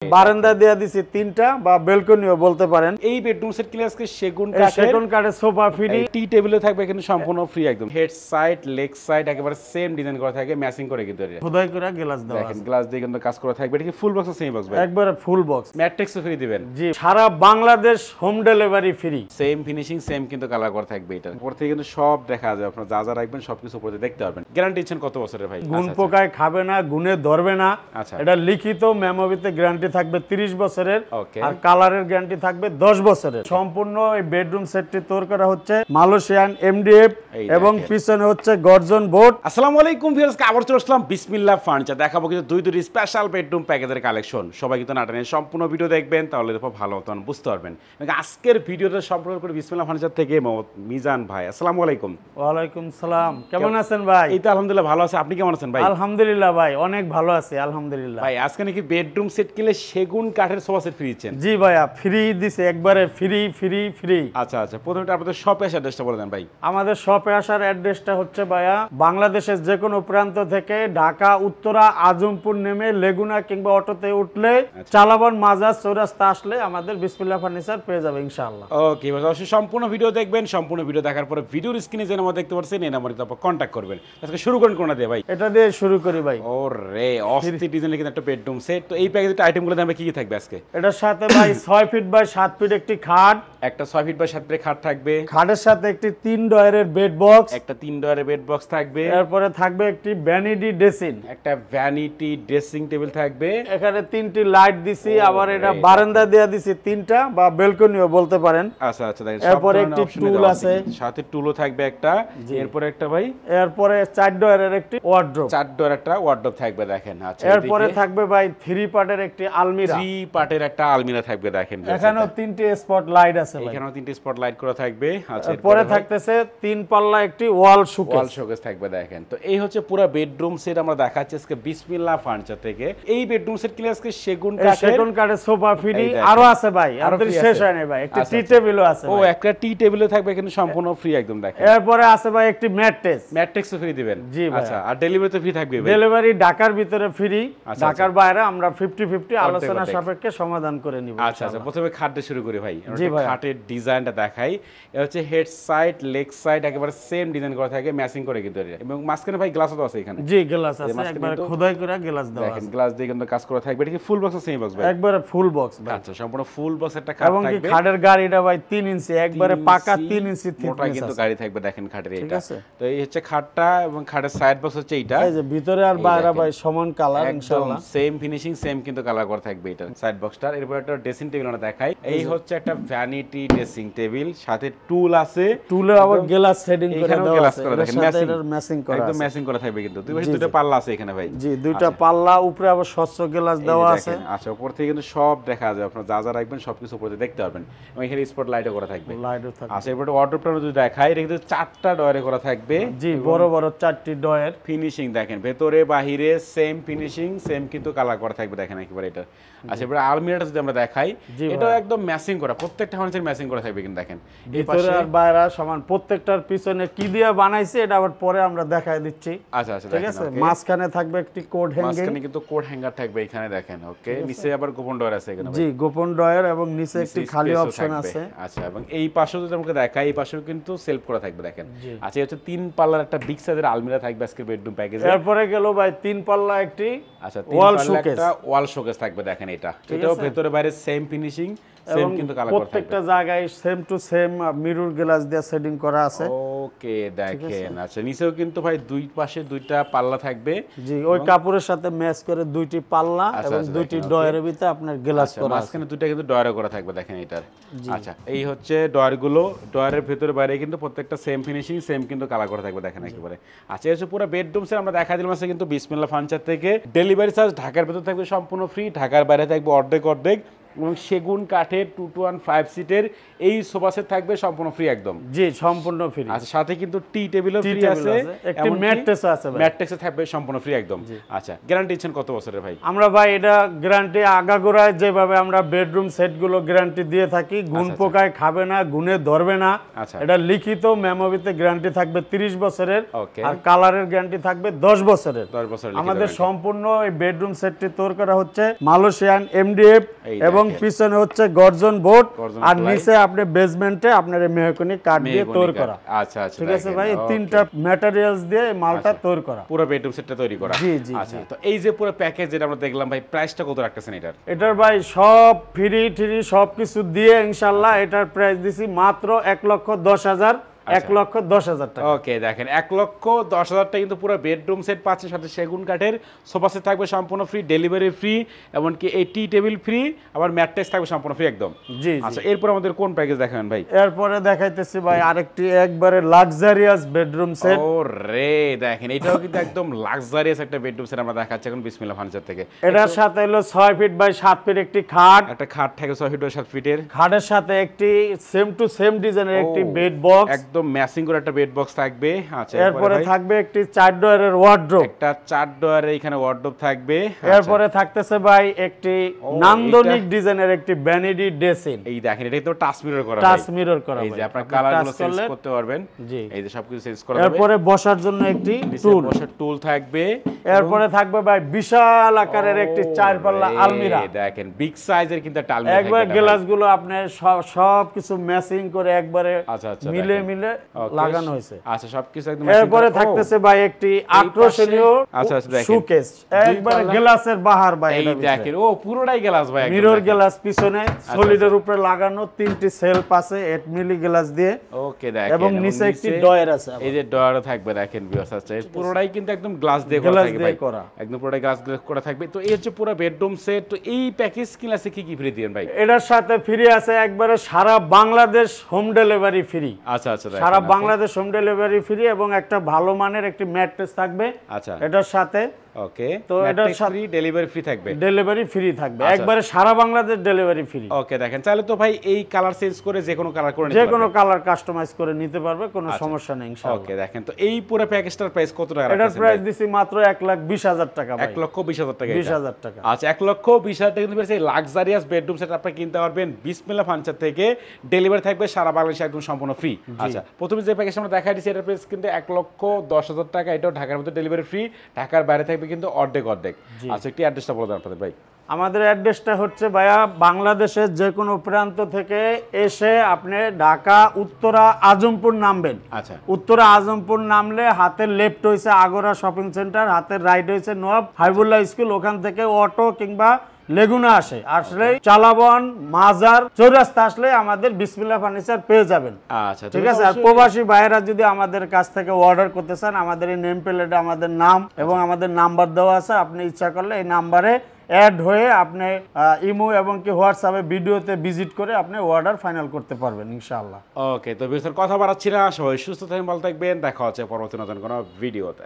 বারান্দা দেয়া দিছি তিনটা বা ব্যালকনিও বলতে পারেন। এই বেডরুম সেট কিনে আজকে সেগুন কাঠের সোফা ফ্রি, টি টেবিলে থাকবে কিন্তু সম্পূর্ণ ফ্রি একদম। হেড সাইড লেগ সাইড একেবারে সেম ডিজাইন করা থাকে, ম্যাচিং করে কিন্তু খোদাই করে গ্লাস দেওয়া দেখেন গ্লাস দিয়ে কিন্তু কাজ করা থাকবে। এটা কি ফুল বক্স সেমি বক্স ভাই? একবারে ফুল বক্স, ম্যাট্রিক্সও ফ্রি দিবেন। জি, সারা Bangladesh home delivery free. Same finishing same কিন্তু কালার করা থাকবে। এটা উপর থেকে কিন্তু সব দেখা যাবে, আপনারা যা যা রাখবেন সবকিছু উপরে দেখতে পারবেন। গ্যারান্টি দিচ্ছেন কত বছরের ভাই? গুণ পোকায় খাবে না, গুণে ধরবে না। আচ্ছা, এটা লিখিত মেমোরিতে গ্যারান্টি থাকবে 30 বছরের, ওকে। আর কালারের গ্যারান্টি থাকবে 10 বছরের। সম্পূর্ণ এই বেডরুম সেটটি তৈরি করা হচ্ছে মালয়েশিয়ান এমডিএফ এবং পিছনে হচ্ছে গর্জন বোর্ড। আসসালামু আলাইকুম ভিউয়ার্স, আবার চলে আসলাম বিসমিল্লাহ ফার্নিচার। দেখাবো কিন্তু দুই স্পেশাল বেডরুম প্যাকেজের কালেকশন। সবাই কিন্তু নাটানে সম্পূর্ণ ভিডিও দেখবেন, তাহলে এরপর ভালো মতন বুঝতে পারবেন। আজকের ভিডিওটা সম্পূর্ণ করে বিসমিল্লাহ ফার্নিচার থেকে মিজান ভাই। আসসালামু আলাইকুম। ওয়ালাইকুম সালাম, কেমন আছেন ভাই? এই তো আলহামদুলিল্লাহ ভালো আছে, আপনি কেমন আছেন ভাই? আলহামদুলিল্লাহ ভাই, অনেক ভালো আছি আলহামদুলিল্লাহ। ভাই আজকে নাকি বেডরুম সেট কিনলে সেগুন কাঠের সোফা সেট ফ্রি দিচ্ছেন? জি ভাইয়া, ফ্রি দিছে, একবারে ফ্রি ফ্রি ফ্রি। আচ্ছা আচ্ছা, প্রথমে আপনাদের শপে আসার অ্যাড্রেসটা বলে দেন ভাই। আমাদের শপে আসার অ্যাড্রেসটা হচ্ছে ভাইয়া বাংলাদেশের যে কোনো প্রান্ত থেকে ঢাকা উত্তরা আজমপুর নেমে লেগুনা কিংবা অটোতে উঠলে চালাবন মাজার চৌরাস্তা আসলে আমাদের বিসমিল্লাহ ফার্নিচার পেয়ে যাবে ইনশাআল্লাহ। ওকে, অবশ্যই সম্পূর্ণ ভিডিও দেখবেন। সম্পূর্ণ ভিডিও দেখার পরে ভিডিওর স্ক্রিনে যে নাম্বার দেখতে পাচ্ছেন এই নাম্বারে তারপর কন্ট্যাক্ট করবেন। আজকে শুরু করেন কোনটা দিয়ে ভাই? এটা দিয়ে শুরু করি ভাই। ওরে অস্থির ডিজাইনের কিন্তু একটা বেডরুম সেট। তো এই প্যাকেজের আইটেমগুলো দামে কি কি থাকবে আজকে? এটার সাথে ভাই 6 ফিট বাই 7 ফিট একটি খাট, একটা 6 ফিট বাই 7 ফিটের খাট থাকবে, খাটের সাথে একটি 3 ডয়ারের বেড বক্স, একটা 3 ডয়ারের বেড বক্স থাকবে, এরপরে থাকবে একটি ভ্যানিটি ড্রেসিং, একটা ভ্যানিটি ড্রেসিং টেবিল থাকবে। এখানে 3টি লাইট দিছি, আবার এটা বারান্দা দেয়া দিছি তিনটা বা ব্যালকনিও বলতে পারেন। আচ্ছা আচ্ছা, দেখেন এরপরে একটি টুল আছে, সাথে টুলও থাকবে একটা। এরপরে একটা ভাই, এরপরে 4 ডয়ারের একটি ওয়ার্ড্রোব, 4 ডয়ার একটা ওয়ার্ড্রোব থাকবে দেখেন। আচ্ছা, এরপরে থাকবে ভাই 3 পার্টের একটি আলমিরা, 3 পার্টের একটা আলমিরা থাকবে দেখেন। এখানেও 3টি স্পট লাইট আছে ভাই, এখানেও 3টি স্পট লাইট করা থাকবে। আচ্ছা, এরপরে থাকতেছে 3 পাল্লা একটি ওয়াল শোকেস থাকবে দেখেন। তো এই হচ্ছে পুরো বেডরুম সেট আমরা দেখাচ্ছি আজকে বিসমিল্লাহ ফার্নিচার থেকে। এই বেডরুম সেট কিনে আজকে সেগুন কাঠের সোফা ফ্রি আরো আছে ভাই, আমাদের শেষ হয় নাই ভাই। একটি টি টেবিলও আছে। ও, একটা টি টেবিলও থাকবে কিন্তু সম্পূর্ণ ফ্রি একদম দেখেন। এরপরে আছে ভাই একটি ম্যাট্রেসও ফ্রি দিবেন। জি ভাই। আচ্ছা, আর ডেলিভারি তো ফ্রি থাকবে ভাই? ডেলিভারি ঢাকার ভিতরে ফ্রি, ঢাকার বাইরে আমরা 50-50 আলোচনা সাপেক্ষে সমাধান করে নিব। আচ্ছা আচ্ছা, প্রথমে খাটে শুরু করি ভাই। খাটের ডিজাইনটা দেখাই। এটা হচ্ছে হেড সাইড লেগ সাইড একেবারে সেম ডিজাইন করা থাকে, ম্যাচিং করে কিন্তু। এবং মাঝখানে ভাই গ্লাসও আছে এখানে। জি, গ্লাস আছে, একবারে খোদাই করে গ্লাস দেওয়া আছে। দেখেন গ্লাস দিয়ে কিন্তু কাজ করা থাকবে। এটা কি ফুল বক্স সেমি বক্স ভাই? একবারে ফুল বক্স ভাই। আচ্ছা, সম্পূর্ণ ফুল বক্স একটা খাট এবং থাকবে। খাটের গাড়িটা ভাই 3 ইঞ্চি, একবারে পাকা 3 ইঞ্চি মোটা কিন্তু গাড়ি থাকবে দেখেন খাটের ঠিক এটা। আছে, তো এই হচ্ছে খাটটা এবং খাটের সাইড বক্স হচ্ছে এইটা। এই যে ভিতরে আর বাইরে ভাই সমান কালার ইনশাআল্লাহ, সেম ফিনিশিং সেম কিন্তু কালার করা থাকবে এটা সাইড বক্সটার। এরপর একটা ড্রেসিং টেবিল আমরা দেখাই। এই হচ্ছে একটা ভ্যানিটি ড্রেসিং টেবিল, সাথে টুল আছে, টুলে আবার গ্লাস সেটিং করে দেওয়া আছে। দেখেন ম্যাচিং করা, একদম ম্যাচিং করা থাকবে কিন্তু। দুই পাশে দুটো পাল্লা আছে এখানে ভাই। জি, দুইটা পাল্লা, উপরে আবার স্বচ্ছ গ্লাস দেওয়া আছে। আচ্ছা, উপর থেকে কিন্তু সব দেখা যাবে, আপনারা যা যা রাখবেন সবকিছু উপরে দেখতে পারবেন। এবং এখানে স্পট লাইটও করা থাকবে। আচ্ছা, এরপর ওয়ার্ডরোবটা যদি দেখাই, এটা কিন্তু 4টা ডয়ারে করা থাকবে। জি, বড় বড় 4টি ডয়ার। ফিনিশিং দেখেন, ভেতরে বাহিরে সেম ফিনিশিং সেম কিন্তু কালার করা থাকবে দেখেন একেবারে এটা। আচ্ছা, এবার আলমিরাটা যদি আমরা দেখাই, এটাও একদম ম্যাচিং করা, প্রত্যেকটা ফার্নিচার ম্যাচিং করা থাকবে কিন্তু দেখেন। ভিতরে আর বাইরে সমান, প্রত্যেকটার পিছনে কি দিয়ে বানাইছে এটা আবার পরে আমরা দেখাই দিচ্ছি। আচ্ছা আচ্ছা, ঠিক আছে। মাঝখানে থাকবে একটি কোড হ্যাঙ্গার, মাঝখানে কিন্তু কোড হ্যাঙ্গার থাকবে এখানে দেখেন। ওকে, নিচে আবার গোপন ডয়ার আছে এখানে। জি, গোপন ডয়ার এবং নিচে একটি খালি অপশন আছে। আচ্ছা, এবং এই পাশেও যদি আমরা দেখাই, এই পাশেও কিন্তু সেলফ করা থাকবে দেখেন। আচ্ছা, এই হচ্ছে 3 পাল্লার একটা বিগ সাইজের আলমিরা থাকবে আজকের বেডরুম প্যাকেজে। এরপরে গেল ভাই 3 পাল্লা একটি, আচ্ছা, 3 পাল্লা একটা ওয়াল শোকেস থাকবে দেখেন এটা। এটাও ভেতরে বাইরে সেম ফিনিশিং সেম কিন্তু কালার করা থাকবে। প্রত্যেকটা জায়গায় same to same mirror glass দিয়ে সেটিং করা আছে। ওকে, দেখেন। আচ্ছা, নিচেও কিন্তু ভাই দুই পাশে দুইটা পাল্লা থাকবে। জি, ওই কাপড়ের সাথে ম্যাচ করে 2টি পাল্লা এবং 2টি ডয়ারের ভিতরে আপনার গ্লাস করা আছে। মাঝখানে দুইটা কিন্তু ডয়ারে করা থাকবে দেখেন এটার। আচ্ছা, এই হচ্ছে ডয়ারগুলো। ডয়ারের ভেতরে বাইরে কিন্তু প্রত্যেকটা সেম ফিনিশিং সেম কিন্তু কালার করা থাকবে দেখেন একেবারে। আচ্ছা, এই হচ্ছে পুরো বেডরুম সেট আমরা দেখা দিলাম আজকে কিন্তু বিসমিল্লাহ ফার্নিচার থেকে। ডেলিভারি চার্জ ঢাকার ভেতর থাকবে সম্পূর্ণ ফ্রি, ঢাকার বাইরে থাকবে অর্ধেক। এবং সেগুন কাঠের 215 সিটের এই সোফা সেট থাকবে সম্পূর্ণ ফ্রি একদম। জি সম্পূর্ণ ফ্রি। আচ্ছা সাথে কিন্তু টি টেবিলও ফ্রি আছে, একটি ম্যাট্রেসও আছে ভাই। ম্যাট্রেসও থাকবে সম্পূর্ণ ফ্রি একদম। আচ্ছা গ্যারান্টি দিচ্ছেন কত বছরের ভাই? আমরা ভাই এটা গ্যারান্টি আগাগোড়ায় যেভাবে আমরা বেডরুম সেটগুলো গ্যারান্টি দিয়ে থাকি, গুণ পোকায় খাবে না, গুণে ধরবে না, এটা লিখিত মেমোতে গ্যারান্টি থাকবে 30 বছরের, আর কালারের গ্যারান্টি থাকবে 10 বছরের। আমাদের সম্পূর্ণ এই বেডরুম সেটটি তৈরি করা হচ্ছে মালয়েশিয়ান এমডিএফ এবং পিছনে হচ্ছে গর্জন বোর্ড, আর নিচে আপনি বেসমেন্টে আপনার মেহগনি কাঠ দিয়ে তৈরি করা। আচ্ছা আচ্ছা ঠিক আছে ভাই, এই তিনটা ম্যাটেরিয়ালস দিয়ে এই মালটা তৈরি করা, পুরো বেডরুম সেটটা তৈরি করা। জি জি। আচ্ছা তো এই যে পুরো প্যাকেজ যেটা আমরা দেখলাম ভাই, প্রাইসটা কত রাখতেছেন এটার? এটার ভাই সব ফ্রি ট্রি সবকিছু দিয়ে ইনশাআল্লাহ এটার প্রাইস দিছি মাত্র 1,10,000, 1,10,000 টাকা। ওকে দেখেন 1,10,000 টাকা কিন্তু পুরো বেডরুম সেট পাচ্ছে, সাথে সেগুন কাঠের সোফা সেট থাকবে সম্পূর্ণ ফ্রি, ডেলিভারি ফ্রি, এমনকি এই টি টেবিল ফ্রি, আবার ম্যাট্রেস থাকবে সম্পূর্ণ ফ্রি একদম। জি। আচ্ছা এরপর আমাদের কোন প্যাকেজ দেখাবেন ভাই? এরপরে দেখাইতেছি ভাই আরেকটি একবারে লাক্সারিয়াস বেডরুম সেট। ও রে দেখেন এটাও কিন্তু একদম লাক্সারিয়াস একটা বেডরুম সেট আমরা দেখাচ্ছি এখন বিসমিল্লাহ ফার্নিচার থেকে। এটার সাথে হলো 6 ফিট বাই 7 ফিট একটি খাট, একটা খাট থাকে 6 ফিট বাই 7 ফিটের, খাটের সাথে একটি সেম টু সেম ডিজাইনের একটি বেড বক্স, একদম ম্যাচিং করে একটা বেড বক্স থাকবে। আচ্ছা এরপরে থাকবে একটি 4 ডয়ারের ওয়ার্ড্রোব, একটা 4 ডয়ারের এখানে ওয়ার্ড্রোব থাকবে। এরপরে থাকতেছে ভাই একটি নান্দনিক ডিজাইনের একটি ভ্যানিটি ড্রেসিং। এই দেখেন এটা তো টাচ মিরর করা, টাচ মিরর করা, এই যে আপনারা কালারগুলো চেঞ্জ করতে পারবেন। জি এই যে সবকিছু চেঞ্জ করা যাবে। এরপরে বসার জন্য একটি টুল, বসার টুল থাকবে। এরপরে থাকবে ভাই বিশাল আকারের একটি 4 পাল্লা আলমিরা। দেখেন বিগ সাইজের কিন্তু একটা আলমিরা, একবার গ্লাসগুলো আপনি সব কিছু ম্যাচিং করে একবারে মিলে মিলে লাগানো হয়েছে। আচ্ছা সবকিছু একদম। এরপরে থাকতেছে ভাই একটি আকর্ষণীয় শোকেস, একবারে গ্লাসের বাহার ভাই। এই দেখেন ও পুরোটাই গ্লাস ভাই, মিরর গ্লাস পিছনে সলিডের উপরে লাগানো, 3টি সেলফ আছে 8 মিলি গ্লাস দিয়ে। ওকে দেখেন এবং নিচে একটি ডয়ার আছে, এই যে ডয়ার থাকবে দেখেন ভিউয়ার্স। আচ্ছা পুরোটাই কিন্তু একদম গ্লাস দিয়ে করা, একদম পুরোটাই গ্লাস দিয়ে করা থাকবে। তো এই হচ্ছে পুরো বেডরুম সেট। তো এই প্যাকেজ কিনলে কি কি ফ্রি দিবেন ভাই? এটার সাথে ফ্রি আছে একবারে সারা বাংলাদেশ হোম ডেলিভারি ফ্রি। আচ্ছা আচ্ছা সারা বাংলাদেশ হোম ডেলিভারি ফ্রি, এবং একটা ভালো মানের একটি ম্যাট্রেস থাকবে আচ্ছা এটার সাথে। ওকে তো এটার ফ্রি ডেলিভারি ফ্রি থাকবে, ডেলিভারি ফ্রি থাকবে একবারে সারা বাংলাদেশ ডেলিভারি ফ্রি। ওকে দেখেন চাইলে তো ভাই এই কালার চেঞ্জ করে যে কোনো কালার করে নিতে পারবে, যে কোনো কালার কাস্টমাইজ করে নিতে পারবে, কোনো সমস্যা নেই ইনশাআল্লাহ। ওকে দেখেন তো এই পুরো প্যাকেজটার প্রাইস কত টাকা? এটার প্রাইস দিছি মাত্র 1,20,000 টাকা ভাই। 1,20,000 টাকা। 20,000 টাকা। আচ্ছা 1,20,000 টাকা কিন্তু এই লাক্সারিয়াস বেডরুম সেট আপনি কিনতে পারবেন বিসমিল্লাহ ফার্নিচার থেকে। ডেলিভারি থাকবে সারা বাংলাদেশে একদম সম্পূর্ণ ফ্রি। আচ্ছা প্রথমে যে প্যাকেজ আমরা দেখাই দিয়েছি এটার প্রাইস কিন্তু 1,10,000 টাকা, এটাও ঢাকার মধ্যে ডেলিভারি ফ্রি, ঢাকার বাইরে থাকবে কিন্তু অর্ধেক। আচ্ছা একটি অ্যাড্রেসটা বলে দেন আপনাদের ভাই। আমাদের অ্যাড্রেসটা হচ্ছে ভাইয়া বাংলাদেশের যে কোনো প্রান্ত থেকে এসে আপনি ঢাকা উত্তরা আজমপুর নামবেন। আচ্ছা উত্তরা আজমপুর নামলে হাতের লেফট হয়েছে আগরা শপিং সেন্টার, হাতের রাইট হয়েছে নবাব হাবিবুল্লাহ স্কুল, ওখান থেকে অটো কিংবা লেগুনা আসলে চালাবন মাজার চৌরাস্তা আসলে আমাদের বিসমিল্লাহ ফার্নিচার পেয়ে যাবেন। আচ্ছা ঠিক আছে। আর প্রবাসী ভাইয়েরা যদি আমাদের কাছ থেকে অর্ডার করতে চান, আমাদের এই নেম প্লেটে আমাদের নাম এবং আমাদের নাম্বার দেওয়া আছে, আপনি ইচ্ছা করলে এই নাম্বারে অ্যাড হয়ে আপনি ইমো এবং কি হোয়াটসঅ্যাপে ভিডিওতে ভিজিট করে আপনি অর্ডার ফাইনাল করতে পারবেন ইনশাআল্লাহ। ওকে তো বিস্তারিত কথা বাড়াচ্ছি না, সবাই সুস্থ থাকবেন, ভালো থাকবেন, দেখা হচ্ছে পরবর্তী নতুন কোনো ভিডিওতে।